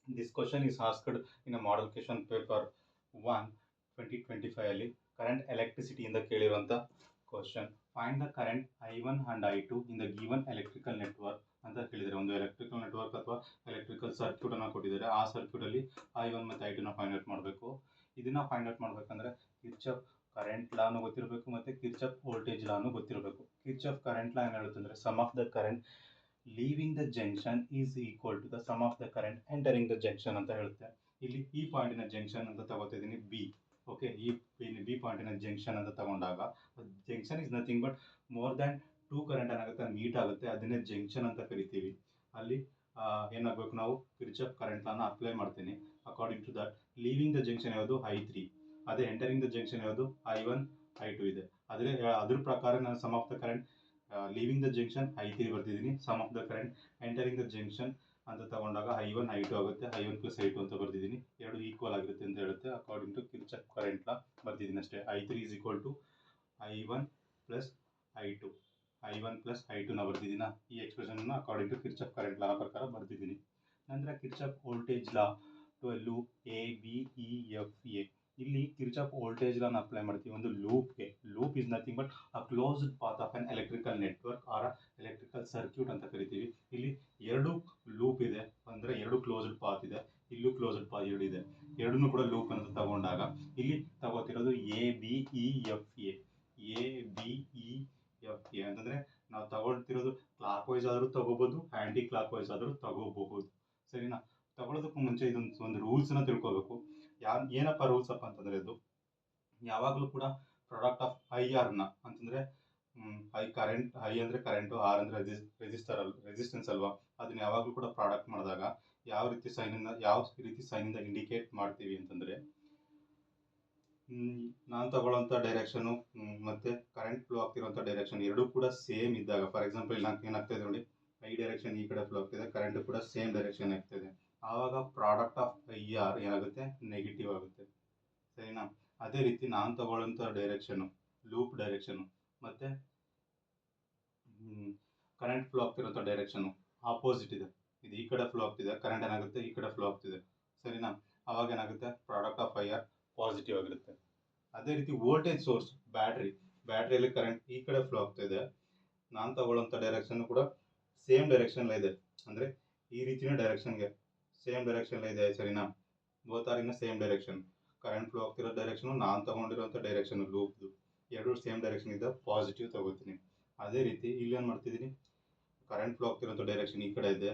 This question is asked in a model question paper 1 2025 ಅಲ್ಲಿ current electricity ಇಂದ ಕೇಳಿರುವಂತ question. Find the current I1 and I2 in the given electrical network ಅಂತ ಕೇಳಿದರೆ, ಒಂದು electrical network ಅಥವಾ electrical circuit ಅನ್ನು ಕೊಟ್ಟಿದ್ದಾರೆ. ಆ ಸರ್ಕ್ಯೂಟ್ ಅಲ್ಲಿ I1 ಮತ್ತು I2 ನ ಫೈಂಡ್ ಔಟ್ ಮಾಡಬೇಕು. ಇದನ್ನ ಫೈಂಡ್ ಔಟ್ ಮಾಡಬೇಕಂದ್ರೆ ಕಿರ್ಚಾಫ್ ಕರೆಂಟ್ ಲಾನು ಗೊತ್ತಿರಬೇಕು ಮತ್ತೆ ಕಿರ್ಚಾಫ್ ವೋಲ್ಟೇಜ್ ಲಾನು ಗೊತ್ತಿರಬೇಕು. ಕಿರ್ಚಾಫ್ ಕರೆಂಟ್ ಲಾ ಏನು ಹೇಳುತ್ತೆ ಅಂದ್ರೆ, sum of the current leaving the junction is equal to the sum of the current entering the junction ಅಂತ ಹೇಳುತ್ತೆ. ಇಲ್ಲಿ ಈ ಪಾಯಿಂಟಿನ ಜಂಕ್ಷನ್ ಅಂತ ತಗೋತಿದ್ದೀನಿ ಬಿ. ಓಕೆ, ಈ ಬಿ ಪಾಯಿಂಟಿನ ಜಂಕ್ಷನ್ ಅಂತ ತಗೊಂಡಾಗ junction is nothing but more than two current ಏನಾಗುತ್ತೆ ಮೀಟ್ ಆಗುತ್ತೆ, ಅದನ್ನೇ ಜಂಕ್ಷನ್ ಅಂತ ಕರಿತೀವಿ. ಅಲ್ಲಿ ಏನಾಗಬೇಕು, ನಾವು ಕಿರ್ಚಾಫ್ ಕರೆಂಟ್ ಲಾನ ಅಪ್ಲೈ ಮಾಡ್ತೀನಿ. According to that leaving the junction ಯಾವುದು I3, ಅದೇ ಎಂಟರಿಂಗ್ ದ ಜಂಕ್ಷನ್ ಯಾವುದು I1 I2 ಇದೆ. ಅದ್ರ ಪ್ರಕಾರ ನಾನು sum of the current leaving the junction I3 ಬರ್ತಿದ್ದೀನಿ, sum of the current entering the junction ಅಂತ ತಗೊಂಡಾಗ I1 I2 ಆಗುತ್ತೆ, I1 ಪ್ಲಸ್ I2 ಅಂತ ಬರ್ತಿದ್ದೀನಿ. ಎರಡು ಈಕ್ವಲ್ ಆಗಿರುತ್ತೆ ಅಂತ ಹೇಳುತ್ತೆ. According to Kirchhoff current law ಬರ್ತಿದ್ದೀನಿ ಅಷ್ಟೇ. I3 is equal to I1 plus I2, I1 plus I2 ನ ಬರ್ತಿದ್ದೀನ. ಈ expression according to Kirchhoff current law ಪ್ರಕಾರ ಬರ್ತಿದ್ದೀನಿ. ನಂತರ Kirchhoff voltage law to loop ABEFA. ಇಲ್ಲಿ ಕಿರ್ಚಾಫ್ ವೋಲ್ಟೇಜ್ ಲಾನ ಅಪ್ಲೈ ಮಾಡ್ತೀವಿ ಒಂದು ಲೂಪ್ಗೆ. Loop is nothing but a closed path of an electrical network or electrical circuit ಅಂತ ಕರಿತೀವಿ. ಇಲ್ಲಿ ಎರಡು ಲೂಪ್ ಇದೆ ಅಂದ್ರೆ ಎರಡು ಕ್ಲೋಸ್ಡ್ ಪಾತ್ ಇದೆ, ಇಲ್ಲೂ ಕ್ಲೋಸ್ಡ್ ಪಾತ್ ಎರಡು ಇದೆ. ಎರಡನ್ನೂ ಕೂಡ ಲೂಪ್ ಅಂತ ತಗೊಂಡಾಗ ಇಲ್ಲಿ ತಗೋತಿರೋದು ABEFA. ABEFA ಅಂತಂದ್ರೆ ನಾವು ತಗೊಳ್ತಿರೋದು ಕ್ಲಾಕ್ ವೈಸ್ ಆದ್ರೂ ತಗೋಬಹುದು, ಆಂಟಿ ಕ್ಲಾಕ್ ವೈಸ್ ಆದ್ರೂ ತಗೋಬಹುದು. ಸರಿನಾ? ತಗೊಳ್ಳೋದಕ್ಕೂ ಮುಂಚೆ ಇದೊಂದು ರೂಲ್ಸ್ ಅನ್ನ ತಿಳ್ಕೊಬೇಕು. ಏನಪ್ಪ ರೂಲ್ಸ್ ಅಪ್ಪ ಅಂತಂದ್ರೆ, ಇದು ಯಾವಾಗಲೂ ಕೂಡ ಪ್ರಾಡಕ್ಟ್ ಆಫ್ IR ನ ಅಂತಂದ್ರೆ ಐ ಅಂದ್ರೆ ಕರೆಂಟ್, ಆರ್ ಅಂದ್ರೆ ರೆಸಿಸ್ಟೆನ್ಸ್ ಅಲ್ವಾ, ಅದನ್ನ ಯಾವಾಗಲೂ ಕೂಡ ಪ್ರಾಡಕ್ಟ್ ಮಾಡಿದಾಗ ಯಾವ ರೀತಿ ಸೈನ್ ಇಂದ ಇಂಡಿಕೇಟ್ ಮಾಡ್ತೀವಿ ಅಂತಂದ್ರೆ, ನಾನು ತಗೊಳ್ಳೋಂಥ ಡೈರೆಕ್ಷನ್ ಮತ್ತೆ ಕರೆಂಟ್ ಫ್ಲೋ ಆಗ್ತಿರುವಂಥ ಡೈರೆಕ್ಷನ್ ಎರಡೂ ಕೂಡ ಸೇಮ್ ಇದ್ದಾಗ, ಫಾರ್ ಎಕ್ಸಾಂಪಲ್ ನಾನು ಏನಾಗ್ತದೆ ನೋಡಿ, ಐ ಡೈರೆಕ್ಷನ್ ಈ ಕಡೆ ಫ್ಲೋ ಆಗ್ತಿದೆ, ಕರೆಂಟ್ ಕೂಡ ಸೇಮ್ ಡೈರೆಕ್ಷನ್ ಆಗ್ತಿದೆ. ಆವಾಗ ಪ್ರಾಡಕ್ಟ್ ಆಫ್ IR ಏನಾಗುತ್ತೆ, ನೆಗೆಟಿವ್ ಆಗುತ್ತೆ. ಸರಿನಾ? ಅದೇ ರೀತಿ ನಾನು ತಗೊಳ್ಳೋಂಥ ಡೈರೆಕ್ಷನ್ ಲೂಪ್ ಡೈರೆಕ್ಷನ್ ಮತ್ತೆ ಕರೆಂಟ್ ಫ್ಲೋ ಆಗ್ತಿರೋಂಥ ಡೈರೆಕ್ಷನ್ ಆಪೋಸಿಟ್ ಇದೆ. ಇದು ಈ ಕಡೆ ಫ್ಲೋ ಆಗ್ತಿದೆ, ಕರೆಂಟ್ ಏನಾಗುತ್ತೆ ಈ ಕಡೆ ಫ್ಲೋ ಆಗ್ತಿದೆ. ಸರಿನಾ? ಅವಾಗ ಏನಾಗುತ್ತೆ, ಪ್ರಾಡಕ್ಟ್ ಆಫ್ IR ಪಾಸಿಟಿವ್ ಆಗಿರುತ್ತೆ. ಅದೇ ರೀತಿ ವೋಲ್ಟೇಜ್ ಸೋರ್ಸ್ ಬ್ಯಾಟ್ರಿಯಲ್ಲಿ ಕರೆಂಟ್ ಈ ಕಡೆ ಫ್ಲೋ ಆಗ್ತಿದೆ, ನಾನು ತಗೊಳ್ಳೋಂಥ ಡೈರೆಕ್ಷನ್ ಕೂಡ ಸೇಮ್ ಡೈರೆಕ್ಷನ್ ಇದೆ, ಅಂದ್ರೆ ಈ ರೀತಿಯ ಡೈರೆಕ್ಷನ್ಗೆ ಸೇಮ್ ಡೈರೆಕ್ಷನ್ ಇದೆ. ಸರಿನಾ? Both are in same direction. Current flow ಆಗ್ತಿರೋ ಡೈರೆಕ್ಷನ್, ನಾನು ತಗೊಂಡಿರೋಂಥ ಡೈರೆಕ್ಷನ್ ಲೂಪ್ದು ಎರಡು ಸೇಮ್ ಡೈರೆಕ್ಷನ್ ಇದೆ, ಪಾಸಿಟಿವ್ ತಗೋತೀನಿ. ಅದೇ ರೀತಿ ಇಲ್ಲಿ ಏನು ಮಾಡ್ತಿದ್ದೀನಿ, ಕರೆಂಟ್ ಫ್ಲೋ ಆಗ್ತಿರೋಂಥ ಡೈರೆಕ್ಷನ್ ಈ ಕಡೆ ಇದೆ,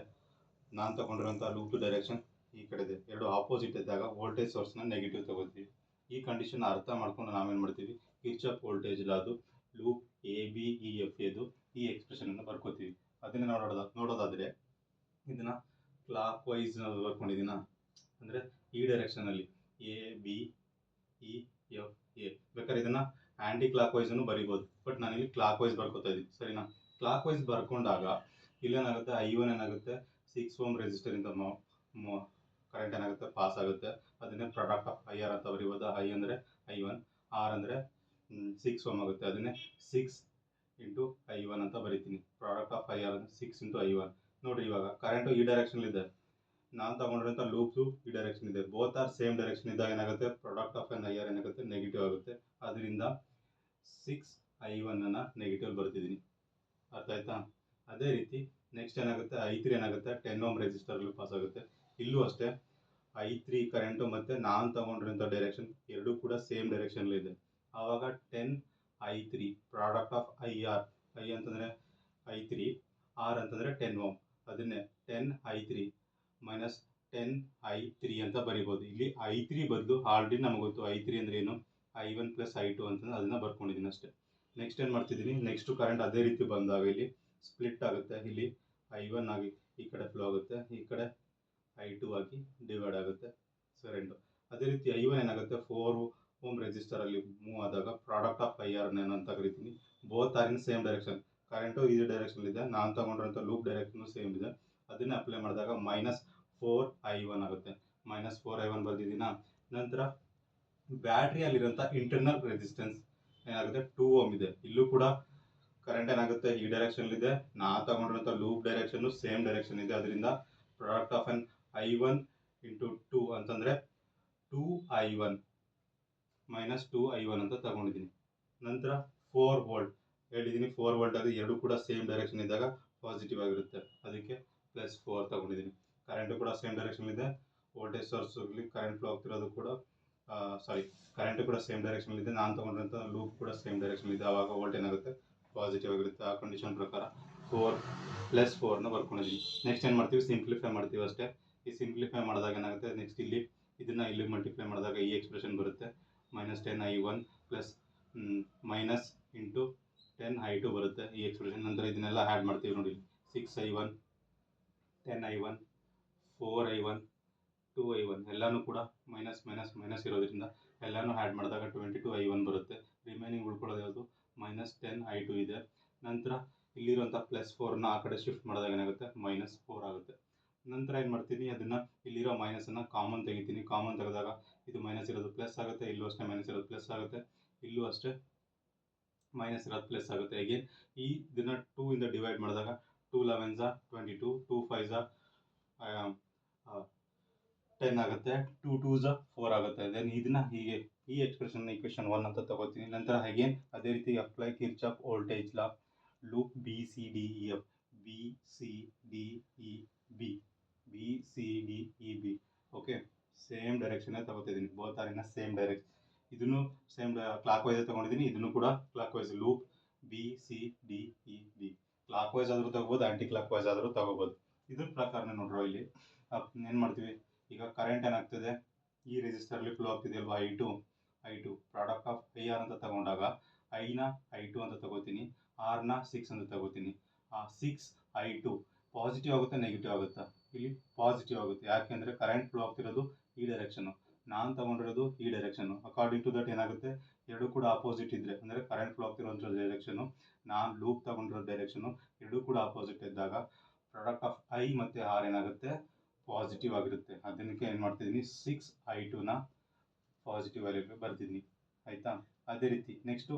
ನಾನು ತಗೊಂಡಿರೋಂಥ ಲೂಪ್ ಡೈರೆಕ್ಷನ್ ಈ ಕಡೆ ಇದೆ. ಎರಡು ಆಪೋಸಿಟ್ ಇದ್ದಾಗ ವೋಲ್ಟೇಜ್ ಸೋರ್ಸ್ನ ನೆಗೆಟಿವ್ ತಗೋತೀವಿ. ಈ ಕಂಡೀಷನ್ ಅರ್ಥ ಮಾಡ್ಕೊಂಡು ನಾವೇನು ಮಾಡ್ತೀವಿ, ಕಿರ್ಚಾಫ್ ವೋಲ್ಟೇಜ್ ಲಾದು ಲೂಪ್ ABEFA ಈ ಎಕ್ಸ್ಪ್ರೆಷನ್ ಅನ್ನು ಬರ್ಕೋತೀವಿ. ಅದನ್ನ ನೋಡೋದಾದ್ರೆ ಇದನ್ನ ಕ್ಲಾಕ್ ವೈಸ್ ಬರ್ಕೊಂಡಿದ್ದೀನ, ಅಂದ್ರೆ ಈ ಡೈರೆಕ್ಷನ್ ಅಲ್ಲಿ ABEFA. ಬೇಕಾದ್ರೆ ಇದನ್ನ ಆಂಟಿ ಕ್ಲಾಕ್ ವೈಸ್ ಅನ್ನು ಬರಿಬಹುದು, ಬಟ್ ನಾನಿಲ್ಲಿ ಕ್ಲಾಕ್ ವೈಸ್ ಬರ್ಕೋತಾ ಇದ್ದೀನಿ. ಸರಿನಾ? ಕ್ಲಾಕ್ ವೈಸ್ ಬರ್ಕೊಂಡಾಗ ಇಲ್ಲೇನಾಗುತ್ತೆ, I1 ಏನಾಗುತ್ತೆ 6 ಓಮ್ ರೆಸಿಸ್ಟರ್ ಇಂದ ಕರೆಂಟ್ ಏನಾಗುತ್ತೆ ಪಾಸ್ ಆಗುತ್ತೆ. ಅದನ್ನೇ ಪ್ರಾಡಕ್ಟ್ ಆಫ್ IR ಅಂತ ಬರೀಬೋದು. I ಅಂದ್ರೆ I1, R ಅಂದ್ರೆ 6 ಓಮ್ ಆಗುತ್ತೆ, ಅದನ್ನೇ 6 ಇಂಟು I1 ಅಂತ ಬರಿತೀನಿ. ಪ್ರಾಡಕ್ಟ್ ಆಫ್ IR ಅಂದ್ರೆ 6 ಇಂಟು I1. ನೋಡ್ರಿ, ಇವಾಗ ಕರೆಂಟ್ ಈ ಡೈರೆಕ್ಷನ್ ಇದೆ, ನಾನು ತಗೊಂಡಿರೋಂಥ ಲೂಪ್ ಈ ಡೈರೆಕ್ಷನ್ ಇದೆ. ಬೋತ್ ಆರ್ ಸೇಮ್ ಡೈರೆಕ್ಷನ್ ಇದ್ದಾಗ ಏನಾಗುತ್ತೆ, ಪ್ರಾಡಕ್ಟ್ ಆಫ್ IR ಏನಾಗುತ್ತೆ ನೆಗೆಟಿವ್ ಆಗುತ್ತೆ. ಅದರಿಂದ 6I1 ಅನ್ನ ನೆಗೆಟಿವ್ ಬರ್ತಿದ್ದೀನಿ. ಅರ್ಥ ಆಯ್ತಾ? ಅದೇ ರೀತಿ ನೆಕ್ಸ್ಟ್ ಏನಾಗುತ್ತೆ, I3 ಏನಾಗುತ್ತೆ 10 ಓಮ್ ರೆಸಿಸ್ಟರ್ ಅಲ್ಲಿ ಪಾಸ್ ಆಗುತ್ತೆ. ಇಲ್ಲೂ ಅಷ್ಟೇ I3 ಕರೆಂಟು ಮತ್ತೆ ನಾನು ತಗೊಂಡಿರೋಂಥ ಡೈರೆಕ್ಷನ್ ಎರಡೂ ಕೂಡ ಸೇಮ್ ಡೈರೆಕ್ಷನ್ ಇದೆ. ಆವಾಗ 10I3 product of IR, I ಅಂತಂದ್ರೆ I3, R ಅಂತಂದ್ರೆ 10 ಓಮ್, ಅದನ್ನೇ 10I3 ಮೈನಸ್ 10I3 ಅಂತ ಬರಿಬೋದು. ಇಲ್ಲಿ I3 ಬದಲು ಆಲ್ರೆಡಿ ನಮ್ಗೆ ಗೊತ್ತು I3 ಅಂದ್ರೆ ಏನು, I1 ಪ್ಲಸ್ I2 ಅಂತಂದ್ರೆ ಅದನ್ನ ಬರ್ಕೊಂಡಿದ್ದೀನಿ ಅಷ್ಟೇ. ನೆಕ್ಸ್ಟ್ ಏನು ಮಾಡ್ತಿದ್ದೀನಿ, ನೆಕ್ಸ್ಟ್ ಕರೆಂಟ್ ಅದೇ ರೀತಿ ಬಂದಾಗ ಇಲ್ಲಿ ಸ್ಪ್ಲಿಟ್ ಆಗುತ್ತೆ. ಇಲ್ಲಿ I1 ಆಗಿ ಈ ಕಡೆ ಫ್ಲೋ ಆಗುತ್ತೆ, ಈ ಕಡೆ I2 ಆಗಿ ಡಿವೈಡ್ ಆಗುತ್ತೆ ಕರೆಂಟು. ಅದೇ ರೀತಿ I1 ಏನಾಗುತ್ತೆ 4 ಓಮ್ ರೆಸಿಸ್ಟರ್ ಅಲ್ಲಿ ಮೂವ್ ಆದಾಗ ಪ್ರಾಡಕ್ಟ್ ಆಫ್ IR ಅಂತ ಕರಿತೀನಿ. Both are in same direction. Current ಈ ಡೈರೆಕ್ಷನ್ ಇದೆ, ನಾನು ತಗೊಂಡಿರೋಂಥ ಲೂಪ್ ಡೈರೆಕ್ಷನ್ ಸೇಮ್ ಇದೆ. ಅದನ್ನ ಅಪ್ಲೈ ಮಾಡಿದಾಗ -4I1 ಆಗುತ್ತೆ. -4I1 ಬರ್ದಿದ್ದೀನ. ನಂತರ ಬ್ಯಾಟ್ರಿಯಲ್ಲಿರೋಂಥ ಇಂಟರ್ನಲ್ ರೆಸಿಸ್ಟೆನ್ಸ್ ಏನಾಗುತ್ತೆ 2 ಓಮ್ ಇದೆ. ಇಲ್ಲೂ ಕೂಡ ಕರೆಂಟ್ ಏನಾಗುತ್ತೆ ಈ ಡೈರೆಕ್ಷನ್ ಇದೆ, ನಾ ತಗೊಂಡಿರೋಂಥ ಲೂಪ್ ಡೈರೆಕ್ಷನ್ ಸೇಮ್ ಡೈರೆಕ್ಷನ್ ಇದೆ. ಅದರಿಂದ product of an I1 into 2 ಅಂತಂದರೆ 2I1 ಮೈನಸ್ 2I1 ಅಂತ ತಗೊಂಡಿದ್ದೀನಿ. ನಂತರ 4 ವೋಲ್ಟ್ ಹೇಳಿದ್ದೀನಿ, 4 ವೋಲ್ಟ್ ಅಲ್ಲಿ ಎರಡು ಕೂಡ ಸೇಮ್ ಡೈರೆಕ್ಷನ್ ಇದ್ದಾಗ ಪಾಸಿಟಿವ್ ಆಗಿರುತ್ತೆ, ಅದಕ್ಕೆ +4 ತಗೊಂಡಿದ್ದೀನಿ. ಕರೆಂಟು ಕೂಡ ಸೇಮ್ ಡೈರೆಕ್ಷನ್ ಇದೆ, ವೋಲ್ಟೇಜ್ ಸೋರ್ಸಲ್ಲಿ ಕರೆಂಟ್ ಫ್ಲೋ ಆಗ್ತಿರೋದು ಕೂಡ ಕರೆಂಟು ಕೂಡ ಸೇಮ್ ಡೈರೆಕ್ಷನ್ ಇದೆ, ನಾನು ತಗೊಂಡಿರೋಂಥ ಲೂಪ್ ಕೂಡ ಸೇಮ್ ಡೈರೆಕ್ಷನ್ ಇದೆ. ಆವಾಗ ವೋಲ್ಟ್ ಏನಾಗುತ್ತೆ ಪಾಸಿಟಿವ್ ಆಗಿರುತ್ತೆ. ಆ ಕಂಡೀಷನ್ ಪ್ರಕಾರ 4 + 4ನ ಬರ್ಕೊಂಡಿದ್ದೀನಿ. ನೆಕ್ಸ್ಟ್ ಏನು ಮಾಡ್ತೀವಿ, ಸಿಂಪ್ಲಿಫೈ ಮಾಡ್ತೀವಿ ಅಷ್ಟೇ. ಈ ಸಿಂಪ್ಲಿಫೈ ಮಾಡಿದಾಗ ಏನಾಗುತ್ತೆ, ನೆಕ್ಸ್ಟ್ ಇಲ್ಲಿ ಇದನ್ನು ಇಲ್ಲಿ ಮಲ್ಟಿಪ್ಲೈ ಮಾಡಿದಾಗ ಈ ಎಕ್ಸ್ಪ್ರೆಷನ್ ಬರುತ್ತೆ, -10I1 plus minus into 10I2 ಬರುತ್ತೆ ಈ ಎಕ್ಸ್ಪ್ರೆಷನ್. ನಂತರ ಇದನ್ನೆಲ್ಲ ಆ್ಯಡ್ ಮಾಡ್ತೀವಿ ನೋಡಿ, 6I1 10I1 4I1 2I1 ಎಲ್ಲನೂ ಕೂಡ ಮೈನಸ್ ಮೈನಸ್ ಮೈನಸ್ ಇರೋದ್ರಿಂದ ಎಲ್ಲನೂ ಆ್ಯಡ್ ಮಾಡಿದಾಗ 22I1 ಬರುತ್ತೆ. ರಿಮೈನಿಂಗ್ ಉಳ್ಕೊಳ್ಳೋದು ಯಾವುದು -10I2 ಇದೆ. ನಂತರ ಇಲ್ಲಿರುವಂಥ +4ನ ಆ ಕಡೆ ಶಿಫ್ಟ್ ಮಾಡಿದಾಗ ಏನಾಗುತ್ತೆ -4 ಆಗುತ್ತೆ. ನಂತರ ಏನು ಮಾಡ್ತೀನಿ, ಅದನ್ನು ಇಲ್ಲಿರೋ ಮೈನಸನ್ನು ಕಾಮನ್ ತೆಗಿತೀನಿ. ಕಾಮನ್ ತೆಗೆದಾಗ ಇದು ಮೈನಸ್ ಇರೋದು ಪ್ಲಸ್ ಆಗುತ್ತೆ, ಇಲ್ಲೂ ಅಷ್ಟೇ ಮೈನಸ್ ಇರೋದು ಪ್ಲಸ್ ಆಗುತ್ತೆ, ಇಲ್ಲೂ ಅಷ್ಟೇ ಮೈನಸ್ ಇರೋದು ಪ್ಲಸ್ ಆಗುತ್ತೆ. ಅಗೇನ್ ಇದನ್ನು 2 ಇಂದ ಡಿವೈಡ್ ಮಾಡಿದಾಗ 2 11 22, 2 5 10 ಆಗುತ್ತೆ, 2 2 4 ಆಗುತ್ತೆ. ದೆನ್ ಇದನ್ನ ಹೀಗೆ ಈ ಎಕ್ಸ್ಪ್ರೆಷನ್ ಇಕ್ವೇಷನ್ 1 ಅಂತ ತಗೋತೀನಿ. ನಂತರ ಅಗೇನ್ ಅದೇ ರೀತಿ apply Kirchhoff voltage law, loop BCDEF BCDEB BCDEB okay, same direction ತಗೋತಿದ್ದೀನಿ. Both are in same direction. ಇದನ್ನು ಸೇಮ್ ಕ್ಲಾಕ್ ವೈಸ್ ತಗೊಂಡಿದ್ದೀನಿ, ಇದನ್ನು ಕೂಡ clockwise loop BCDEB. Clockwise ಆದರೂ ತಗೋಬೋದು, ಆ್ಯಂಟಿ ಕ್ಲಾಕ್ ವೈಸ್ ಆದರೂ ತಗೋಬೋದು. ಇದ್ರ ಪ್ರಕಾರನೇ ನೋಡ್ರೋ ಇಲ್ಲಿ ಏನು ಮಾಡ್ತೀವಿ, ಈಗ ಕರೆಂಟ್ ಏನಾಗ್ತಿದೆ ಈ ರೆಸಿಸ್ಟರ್ಲಿ ಫ್ಲೋ ಆಗ್ತಿದೆ ಅಲ್ವಾ, I2 ಪ್ರಾಡಕ್ಟ್ ಆಫ್ IR ಅಂತ ತಗೊಂಡಾಗ ಐನ I2 ಅಂತ ತಗೋತೀನಿ, ಆರ್ನ 6 ಅಂತ ತಗೋತೀನಿ. ಆ 6I2 ಪಾಸಿಟಿವ್ ಆಗುತ್ತೆ ನೆಗೆಟಿವ್ ಆಗುತ್ತಾ, ಇಲ್ಲಿ ಪಾಸಿಟಿವ್ ಆಗುತ್ತೆ. ಯಾಕೆಂದರೆ ಕರೆಂಟ್ ಫ್ಲೋ ಆಗ್ತಿರೋದು ಈ ಡೈರೆಕ್ಷನು, ನಾನು ತಗೊಂಡಿರೋದು ಈ ಡೈರೆಕ್ಷನು. ಅಕಾರ್ಡಿಂಗ್ ಟು ದಟ್ ಏನಾಗುತ್ತೆ, ಎರಡು ಕೂಡ ಆಪೋಸಿಟ್ ಇದ್ದರೆ ಅಂದರೆ ಕರೆಂಟ್ ಫ್ಲೋ ಆಗ್ತಿರೋಂಥ ಡೈರೆಕ್ಷನು, ನಾನು ಲೂಪ್ ತಗೊಂಡಿರೋ ಡೈರೆಕ್ಷನು ಎರಡೂ ಕೂಡ ಆಪೋಸಿಟ್ ಇದ್ದಾಗ ಪ್ರಾಡಕ್ಟ್ ಆಫ್ I ಮತ್ತು R ಏನಾಗುತ್ತೆ ಪಾಸಿಟಿವ್ ಆಗಿರುತ್ತೆ. ಅದಕ್ಕೆ ಏನು ಮಾಡ್ತಿದ್ದೀನಿ, 6I2ನ ಪಾಸಿಟಿವ್ ವ್ಯಾಲ್ಯೂಗೆ ಬರ್ತಿದ್ದೀನಿ. ಆಯಿತಾ. ಅದೇ ರೀತಿ ನೆಕ್ಸ್ಟು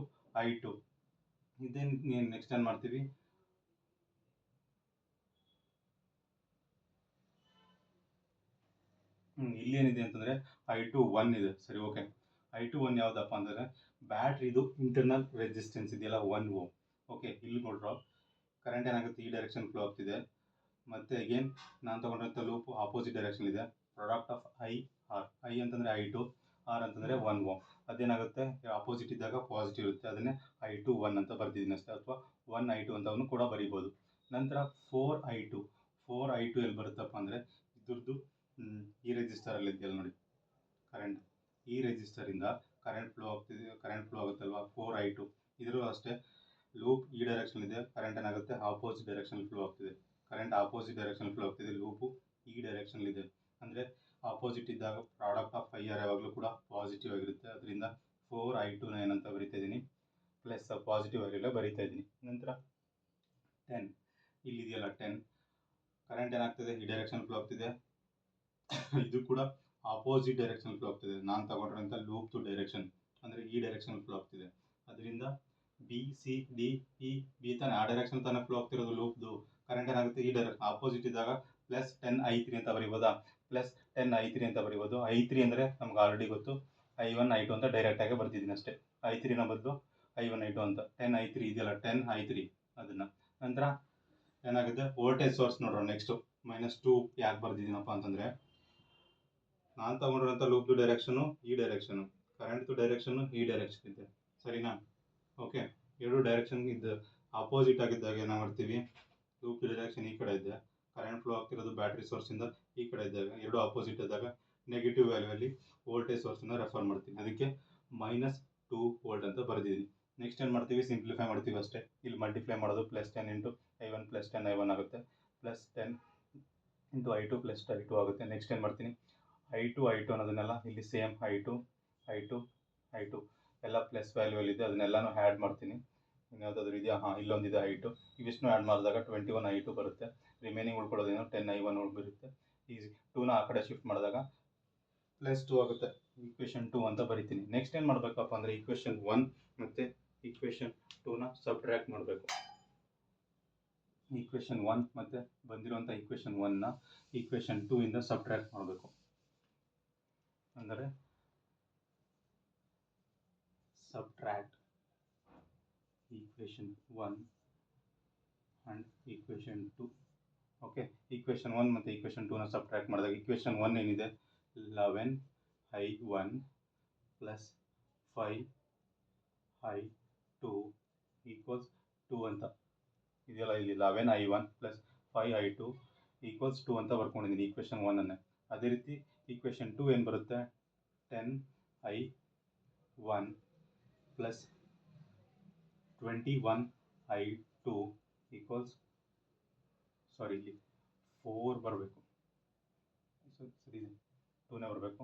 I2 ಇದೇನು ನೆಕ್ಸ್ಟ್ ಏನು ಮಾಡ್ತೀವಿ, ಇಲ್ಲಿ ಏನಿದೆ ಅಂತಂದರೆ I2 1 ಇದೆ. ಸರಿ, ಓಕೆ. I2 1 ಯಾವುದಪ್ಪ ಅಂದರೆ ಬ್ಯಾಟ್ರಿದು ಇಂಟರ್ನಲ್ ರೆಸಿಸ್ಟೆನ್ಸ್ ಇದೆಯಲ್ಲ 1 Ω. ಓಕೆ, ಇಲ್ಲಿ ನೋಡ್ರೋ ಕರೆಂಟ್ ಏನಾಗುತ್ತೆ ಈ ಡೈರೆಕ್ಷನ್ ಫ್ಲೋ ಆಗ್ತಿದೆ, ಮತ್ತು ಅಗೇನ್ ನಾನು ತೊಗೊಂಡಿರೋಂಥ ಲೂಪು ಆಪೋಸಿಟ್ ಡೈರೆಕ್ಷನ್ ಇದೆ. ಪ್ರಾಡಕ್ಟ್ ಆಫ್ I ಅಂತಂದರೆ I2, R ಅಂತಂದರೆ 1 Ω. ಅದೇನಾಗುತ್ತೆ ಆಪೋಸಿಟ್ ಇದ್ದಾಗ ಪಾಸಿಟಿವ್ ಇರುತ್ತೆ, ಅದನ್ನೇ I2 1 ಅಂತ ಬರ್ತಿದ್ದೀನಿ ಅಷ್ಟೇ, ಅಥವಾ 1I2 ಅಂತವನು ಕೂಡ ಬರೀಬೋದು. ನಂತರ 4I2 ಎಲ್ಲಿ ಬರುತ್ತಪ್ಪ ಅಂದರೆ ಇದ್ರದ್ದು ಈ ರೆಜಿಸ್ಟರಲ್ಲಿ ಇದೆಯಲ್ಲ ನೋಡಿ ಕರೆಂಟ್, ಈ ರೆಜಿಸ್ಟರಿಂದ ಕರೆಂಟ್ ಫ್ಲೋ ಆಗುತ್ತಲ್ವ 4I2. ಇದರಲ್ಲೂ ಅಷ್ಟೇ ಲೂಪ್ ಈ ಡೈರೆಕ್ಷನ್ ಇದೆ, ಕರೆಂಟ್ ಏನಾಗುತ್ತೆ ಆಪೋಸಿಟ್ ಡೈರೆಕ್ಷನ್ ಫ್ಲೋ ಆಗ್ತಿದೆ. ಕರೆಂಟ್ ಆಪೋಸಿಟ್ ಡೈರೆಕ್ಷನ್ ಫ್ಲೋ ಆಗ್ತಿದೆ, ಲೂಪು ಈ ಡೈರೆಕ್ಷನ್ ಇದೆ. ಅಂದರೆ ಆಪೋಸಿಟ್ ಇದ್ದಾಗ ಪ್ರಾಡಕ್ಟ್ ಆಫ್ IR ಯಾವಾಗಲೂ ಕೂಡ ಪಾಸಿಟಿವ್ ಆಗಿರುತ್ತೆ. ಅದರಿಂದ 4I2ನ ಏನಂತ ಬರಿತಾ ಇದ್ದೀನಿ, ಪ್ಲಸ್ ಪಾಸಿಟಿವ್ ವ್ಯಾಲ್ಯೂಲ್ಲ ಬರಿತಾ ಇದ್ದೀನಿ. ನಂತರ 10 ಇಲ್ಲಿದೆಯಲ್ಲ 10, ಕರೆಂಟ್ ಏನಾಗ್ತಿದೆ ಈ ಡೈರೆಕ್ಷನ್ ಫ್ಲೋ ಆಗ್ತಿದೆ, ಇದು ಕೂಡ ಆಪೋಸಿಟ್ ಡೈರೆಕ್ಷನ್ ಫ್ಲೋ ಆಗ್ತಿದೆ. ನಾನು ತಗೊಂಡಿರೋಂಥ ಲೂಪ್ದು ಡೈರೆಕ್ಷನ್ ಅಂದರೆ ಈ ಡೈರೆಕ್ಷನ್ ಫ್ಲೋ ಆಗ್ತಿದೆ. ಅದರಿಂದ BCDEB ತಾನೆ ಆ ಡೈರೆಕ್ಷನ್ ತಾನೇ ಫ್ಲೋ ಆಗ್ತಿರೋದು ಲೂಪ್ದು. ಕರೆಂಟ್ ಏನಾಗುತ್ತೆ ಈ ಡೈರೆಕ್ಷನ್ ಆಪೋಸಿಟ್ ಇದ್ದಾಗ +10I3 ಅಂತ ಬರಿಬೋದಾ, +10I3 ಅಂತ ಬರಿಬೋದು. I3 ಅಂದರೆ ನಮ್ಗೆ ಆಲ್ರೆಡಿ ಗೊತ್ತು, I1 I2 ಅಂತ ಡೈರೆಕ್ಟಾಗಿ ಬರ್ತಿದ್ದೀನಿ ಅಷ್ಟೇ. I3ನ ಬದಲು I1 I2 ಅಂತ 10I3 ಇದೆಯಲ್ಲ 10I3 ಅದನ್ನು. ನಂತರ ಏನಾಗುತ್ತೆ ವೋಲ್ಟೇಜ್ ಸೋರ್ಸ್ ನೋಡೋಣ. ನೆಕ್ಸ್ಟು -2 ಯಾಕೆ ಬರ್ದಿದ್ದೀನಪ್ಪ ಅಂತಂದರೆ ನಾನು ತಗೊಂಡಿರೋಂಥ ಲೂಪ್ದು ಡೈರೆಕ್ಷನು ಈ ಡೈರೆಕ್ಷನು, ಕರೆಂಟ್ದು ಡೈರೆಕ್ಷನು ಈ ಡೈರೆಕ್ಷನ್ ಇದೆ. ಸರಿನಾ, ಓಕೆ. ಎರಡು ಡೈರೆಕ್ಷನ್ ಇದು ಆಪೋಸಿಟ್ ಆಗಿದ್ದಾಗ ಏನು ಮಾಡ್ತೀವಿ, ಲೂಪ್ ಡೈರೆಕ್ಷನ್ ಈ ಕಡೆ ಇದೆ, ಕರೆಂಟ್ ಫ್ಲೋ ಆಗ್ತಿರೋದು ಬ್ಯಾಟ್ರಿ ಸೋರ್ಸಿಂದ ಈ ಕಡೆ ಇದ್ದಾಗ, ಎರಡು ಆಪೋಸಿಟ್ ಇದ್ದಾಗ ನೆಗೆಟಿವ್ ವ್ಯಾಲ್ಯೂಯಲ್ಲಿ ವೋಲ್ಟೇಜ್ ಸೋರ್ಸನ್ನು ರೆಫರ್ ಮಾಡ್ತೀನಿ. ಅದಕ್ಕೆ -2 ವೋಲ್ಟ್ ಅಂತ ಬರೆದಿದ್ದೀನಿ. ನೆಕ್ಸ್ಟ್ ಏನು ಮಾಡ್ತೀವಿ, ಸಿಂಪ್ಲಿಫೈ ಮಾಡ್ತೀವಿ ಅಷ್ಟೇ. ಇಲ್ಲಿ ಮಲ್ಟಿಪ್ಲೈ ಮಾಡೋದು +10 × I1 + 10I1 ಆಗುತ್ತೆ, +10 × I2 + I2 ಆಗುತ್ತೆ. ನೆಕ್ಸ್ಟ್ ಏನು ಮಾಡ್ತೀನಿ, I2 ಅನ್ನೋದನ್ನೆಲ್ಲ ಇಲ್ಲಿ ಸೇಮ್ I2 ಎಲ್ಲ ಪ್ಲಸ್ ವ್ಯಾಲ್ಯೂಯಲ್ಲಿದೆ, ಅದನ್ನೆಲ್ಲನೂ ಆ್ಯಡ್ ಮಾಡ್ತೀನಿ. ಇನ್ಯಾವುದಾದ್ರೂ ಇದೆಯಾ, ಇಲ್ಲೊಂದಿದೆ I2. ಇವಿಷ್ಟು ಆ್ಯಡ್ ಮಾಡಿದಾಗ 21I2 ಬರುತ್ತೆ. ರಿಮೈನಿಂಗ್ ಉಳ್ಕೊಳ್ಳೋದೇನೋ 10I1 ಬರುತ್ತೆ. ಈ 2ನ ಆ ಕಡೆ ಶಿಫ್ಟ್ ಮಾಡಿದಾಗ +2 ಆಗುತ್ತೆ. ಈಕ್ವೇಷನ್ 2 ಅಂತ ಬರಿತೀನಿ. ನೆಕ್ಸ್ಟ್ ಏನು ಮಾಡಬೇಕಪ್ಪ ಅಂದರೆ ಈಕ್ವೇಷನ್ 1 ಮತ್ತು ಈಕ್ವೇಷನ್ 2ನ ಸಬ್ಟ್ರ್ಯಾಕ್ಟ್ ಮಾಡಬೇಕು. ಈಕ್ವೇಷನ್ 1 ಮತ್ತು ಬಂದಿರುವಂಥ ಈಕ್ವೇಷನ್ 1ನ ಈಕ್ವೇಷನ್ 2 ಇಂದ ಸಬ್ಟ್ರ್ಯಾಕ್ಟ್ ಮಾಡಬೇಕು. ಅಂದರೆ subtract equation 1 and equation 2. Okay, equation 1 ಮತ್ತು ಈಕ್ವೇಷನ್ 2ನ ಸಬ್ಟ್ರ್ಯಾಕ್ಟ್ ಮಾಡಿದಾಗ ಈಕ್ವೇಷನ್ 1 ಏನಿದೆ 11i1 ಪ್ಲಸ್ 5i2 ಈಕ್ವಲ್ಸ್ 2 ಅಂತ ಇದೆಯಲ್ಲ, ಇಲ್ಲಿ 11i1 ಪ್ಲಸ್ 5i2 ಈಕ್ವಲ್ಸ್ 2 ಅಂತ ಬರ್ಕೊಂಡಿದ್ದೀನಿ ಈಕ್ವೇಷನ್ 1ಅನ್ನೇ. ಅದೇ ರೀತಿ ಈಕ್ವೇಷನ್ 2 ಏನು ಬರುತ್ತೆ 10i1 ಪ್ಲಸ್ 21i2 ಈಕ್ವಲ್ಸ್ ಇಲ್ಲಿ 4 ಬರಬೇಕು. ಸರಿ, 2ನೇ ಬರಬೇಕು,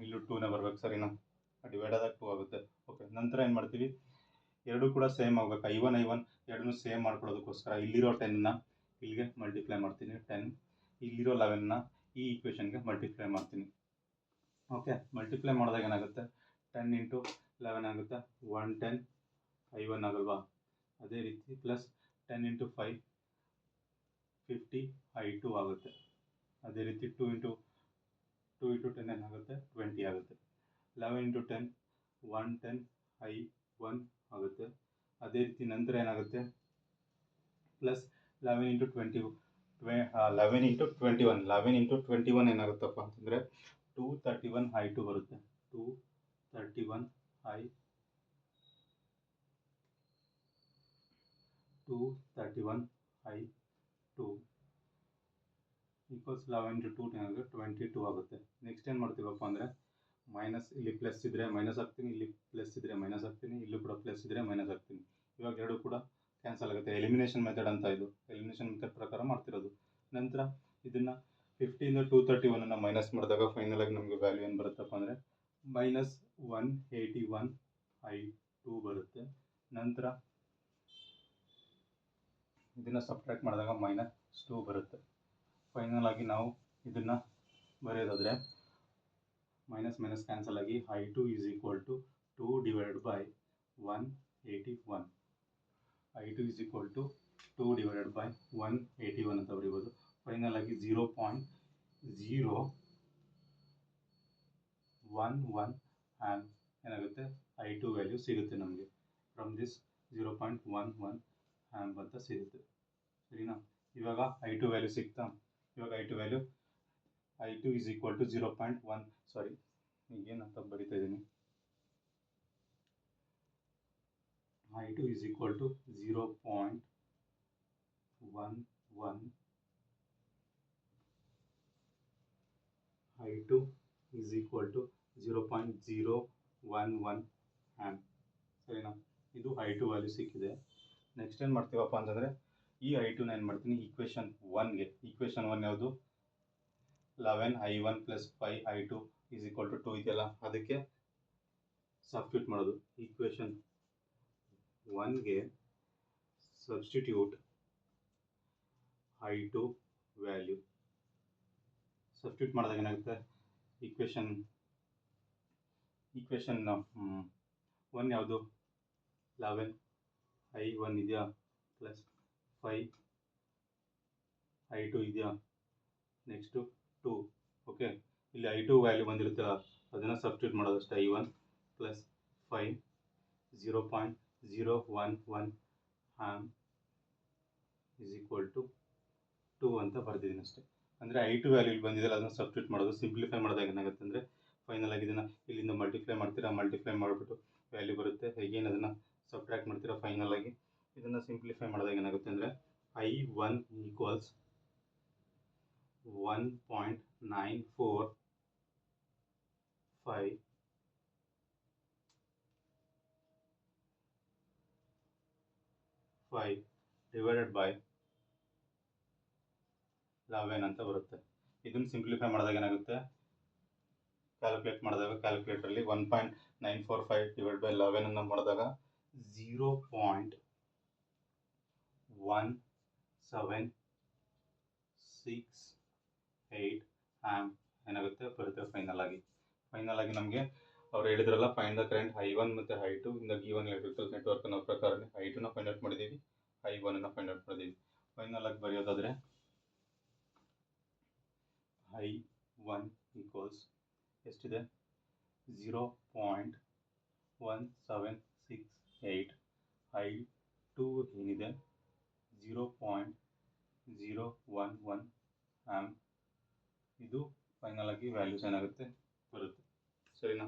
ಇಲ್ಲೂ 2ನೇ ಬರಬೇಕು. ಸರಿನಾ? ಡಿವೈಡ್ ಆದಾಗ 2 ಆಗುತ್ತೆ. ಓಕೆ, ನಂತರ ಏನು ಮಾಡ್ತೀವಿ, ಎರಡೂ ಕೂಡ ಸೇಮ್ ಆಗಬೇಕು. i1 ಎರಡನ್ನೂ ಸೇಮ್ ಮಾಡ್ಕೊಳ್ಳೋದಕ್ಕೋಸ್ಕರ ಇಲ್ಲಿರೋ 10ನ ಇಲ್ಲಿಗೆ ಮಲ್ಟಿಪ್ಲೈ ಮಾಡ್ತೀನಿ, 10 ಇಲ್ಲಿರೋ 11ನ ಈ ಈಕ್ವೇಷನ್ಗೆ ಮಲ್ಟಿಪ್ಲೈ ಮಾಡ್ತೀನಿ. ಓಕೆ, ಮಲ್ಟಿಪ್ಲೈ ಮಾಡಿದಾಗ ಏನಾಗುತ್ತೆ 10 ಇಂಟು 11 ಆಗುತ್ತೆ 110 i1 ಆಗಲ್ವಾ. ಅದೇ ರೀತಿ ಪ್ಲಸ್ 10 ಇಂಟು 5 50 i2 ಆಗುತ್ತೆ. ಅದೇ ರೀತಿ 2 ಇಂಟು 10 ಏನಾಗುತ್ತೆ 20 ಆಗುತ್ತೆ. 11 ಇಂಟು 10 110 i1 ಆಗುತ್ತೆ. ಅದೇ ರೀತಿ ನಂತರ ಏನಾಗುತ್ತೆ ಪ್ಲಸ್ 11 ಇಂಟು 21 ಏನಾಗುತ್ತಪ್ಪ ಅಂತಂದರೆ 231 i2 ಬರುತ್ತೆ. 231 i2 ಈಕ್ವಲ್ಸ್ 11 ಇಂಟು 2 ಏನಾಗುತ್ತೆ 22 ಆಗುತ್ತೆ. ನೆಕ್ಸ್ಟ್ ಏನು ಮಾಡ್ತೀವಪ್ಪ ಅಂದರೆ ಮೈನಸ್, ಇಲ್ಲಿ ಪ್ಲಸ್ ಇದ್ದರೆ ಮೈನಸ್ ಹಾಕ್ತೀನಿ, ಇಲ್ಲಿ ಪ್ಲಸ್ ಇದ್ದರೆ ಮೈನಸ್ ಹಾಕ್ತೀನಿ, ಇಲ್ಲೂ ಕೂಡ ಪ್ಲಸ್ ಇದ್ದರೆ ಮೈನಸ್ ಹಾಕ್ತೀನಿ. ಇವಾಗ ಎರಡು ಕೂಡ ಕ್ಯಾನ್ಸಲ್ ಆಗುತ್ತೆ. ಎಲಿಮಿನೇಷನ್ ಮೆಥಡ್ ಅಂತ ಇದು, ಎಲಿಮಿನೇಷನ್ ಮೆಥಡ್ ಪ್ರಕಾರ ಮಾಡ್ತಿರೋದು. ನಂತರ ಇದನ್ನು 50ಇಂದ 231 ಮೈನಸ್ ಮಾಡಿದಾಗ ಫೈನಲ್ ಆಗಿ ನಮಗೆ ವ್ಯಾಲ್ಯೂ ಏನು ಬರುತ್ತಪ್ಪ ಅಂದರೆ ಮೈನಸ್ 181 i2 ಬರುತ್ತೆ. ನಂತರ ಇದನ್ನು ಸಬ್ಟ್ರ್ಯಾಕ್ಟ್ ಮಾಡಿದಾಗ ಮೈನಸ್ 2 ಬರುತ್ತೆ. ಫೈನಲ್ ಆಗಿ ನಾವು ಇದನ್ನು ಬರೆಯೋದಾದರೆ ಮೈನಸ್ ಮೈನಸ್ ಕ್ಯಾನ್ಸಲ್ ಆಗಿ i2 is equal to 2 divided by 181. i2 is equal to 2 divided by 181 ಅಂತ ಬರೀಬೋದು. ಫೈನಲ್ ಆಗಿ 0.011 ಆ್ಯಂಪ್ ಏನಾಗುತ್ತೆ i2 ವ್ಯಾಲ್ಯೂ ಸಿಗುತ್ತೆ ನಮಗೆ. ಫ್ರಮ್ ದಿಸ್ 0.11 ಆ್ಯಂಪ್ ಅಂತ ಸಿಗುತ್ತೆ. ಸರಿನಾ? ಇವಾಗ i2 ವ್ಯಾಲ್ಯೂ ಸಿಗ್ತಾ. ಇವಾಗ i2 is equal to 0.1, sorry ಈಗೇನಂತ ಬರಿತಾ ಇದ್ದೀನಿ, i2 is equal to 0.11, i2 is equal to 0.011 amp. ಸರಿನಾ? ಇದು i2 ವ್ಯಾಲ್ಯೂ ಸಿಕ್ಕಿದೆ. ನೆಕ್ಸ್ಟ್ ಏನು ಮಾಡ್ತೀವಪ್ಪ ಅಂತಂದರೆ ಈ i2ನ ಏನು ಮಾಡ್ತೀನಿ ಈಕ್ವೇಷನ್ 1ಗೆ, ಈಕ್ವೇಷನ್ 1 ಯಾವುದು 11i1 plus 5i2 is equal to 2 ಇದೆಯಲ್ಲ, ಅದಕ್ಕೆ ಸಬ್ಸ್ಟಿಟ್ಯೂಟ್ ಮಾಡೋದು. ಈಕ್ವೇಷನ್ 1ಗೆ ಸಬ್ಸ್ಟಿಟ್ಯೂಟ್ i2 ವ್ಯಾಲ್ಯೂ. ಸಬ್ಸ್ಟಿಟ್ಯೂಟ್ ಮಾಡಿದಾಗ ಏನಾಗುತ್ತೆ ಈಕ್ವೇಷನ್ 1 ಯಾವುದು 11i1 ಇದೆಯಾ ಪ್ಲಸ್ 5i2 ಇದೆಯಾ, ನೆಕ್ಸ್ಟು 2. ಓಕೆ, ಇಲ್ಲಿ i2 ವ್ಯಾಲ್ಯೂ ಬಂದಿರುತ್ತಲ್ಲ ಅದನ್ನು ಸಬ್ಸ್ಟಿಟ್ಯೂಟ್ ಮಾಡೋದಷ್ಟೇ. i1 plus 5 0.011 amp is equal to 2 ಅಂತ ಬರೆದಿದ್ದೀನಿ ಅಷ್ಟೇ. ಅಂದರೆ i2 ವ್ಯಾಲ್ಯೂ ಇಲ್ಲಿ ಬಂದಿದ್ದಲ್ಲ ಅದನ್ನು ಸಬ್ಸ್ಟಿಟ್ಯೂಟ್ ಮಾಡೋದು. ಸಿಂಪ್ಲಿಫೈ ಮಾಡಿದಾಗ ಏನಾಗುತ್ತೆ ಅಂದರೆ ಫೈನಲ್ ಆಗಿ ಇದನ್ನು ಇಲ್ಲಿಂದ ಮಲ್ಟಿಪ್ಲೈ ಮಾಡ್ತೀರಾ, ಮಲ್ಟಿಪ್ಲೈ ಮಾಡಿಬಿಟ್ಟು ವ್ಯಾಲ್ಯೂ ಬರುತ್ತೆ. ಹೇಗೇನು ಅದನ್ನು ಸಬ್ಟ್ರ್ಯಾಕ್ಟ್ ಮಾಡ್ತೀರಾ, ಫೈನಲ್ ಆಗಿ ಇದನ್ನು ಸಿಂಪ್ಲಿಫೈ ಮಾಡಿದಾಗ ಏನಾಗುತ್ತೆ ಅಂದರೆ i1 ಈಕ್ವಲ್ಸ್ 1.945 ಡಿವೈಡೆಡ್ ಬೈ 11 ಅಂತ ಬರುತ್ತೆ. ಇದನ್ನು ಸಿಂಪ್ಲಿಫೈ ಮಾಡಿದಾಗ ಏನಾಗುತ್ತೆ ಕ್ಯಾಲ್ಕುಲೇಟ್ ಮಾಡಿದಾಗ ಕ್ಯಾಲ್ಕುಲೇಟರಲ್ಲಿ 1.945 ಡಿವೈಡ್ ಬೈ 11 ಅನ್ನು ಮಾಡಿದಾಗ 0.1768 ಆ್ಯಂಪ್ ಏನಾಗುತ್ತೆ ಬರುತ್ತೆ ಫೈನಲ್ ಆಗಿ ನಮಗೆ ಅವ್ರು ಹೇಳಿದ್ರಲ್ಲ ಫೈಂಡ್ ದ ಕರೆಂಟ್ I1 ಮತ್ತು I2 in the given electrical network ಅನ್ನೋ ಪ್ರಕಾರನೇ I2ನ ಫೈಂಡ್ ಔಟ್ ಮಾಡಿದ್ದೀವಿ, I1ನ ಫೈಂಡ್ ಔಟ್ ಮಾಡಿದ್ದೀವಿ. ಫೈನಲ್ ಆಗಿ ಬರೆಯೋದಾದರೆ I1 ಈಕ್ವಲ್ಸ್ ಎಷ್ಟಿದೆ 0.1768, I2 ಏನಿದೆ 0.011 ಆ್ಯಂಪ್. ಇದು ಫೈನಲ್ ಆಗಿ ವ್ಯಾಲ್ಯೂಸ್ ಏನಾಗುತ್ತೆ ಬರುತ್ತೆ. ಸರಿನಾ?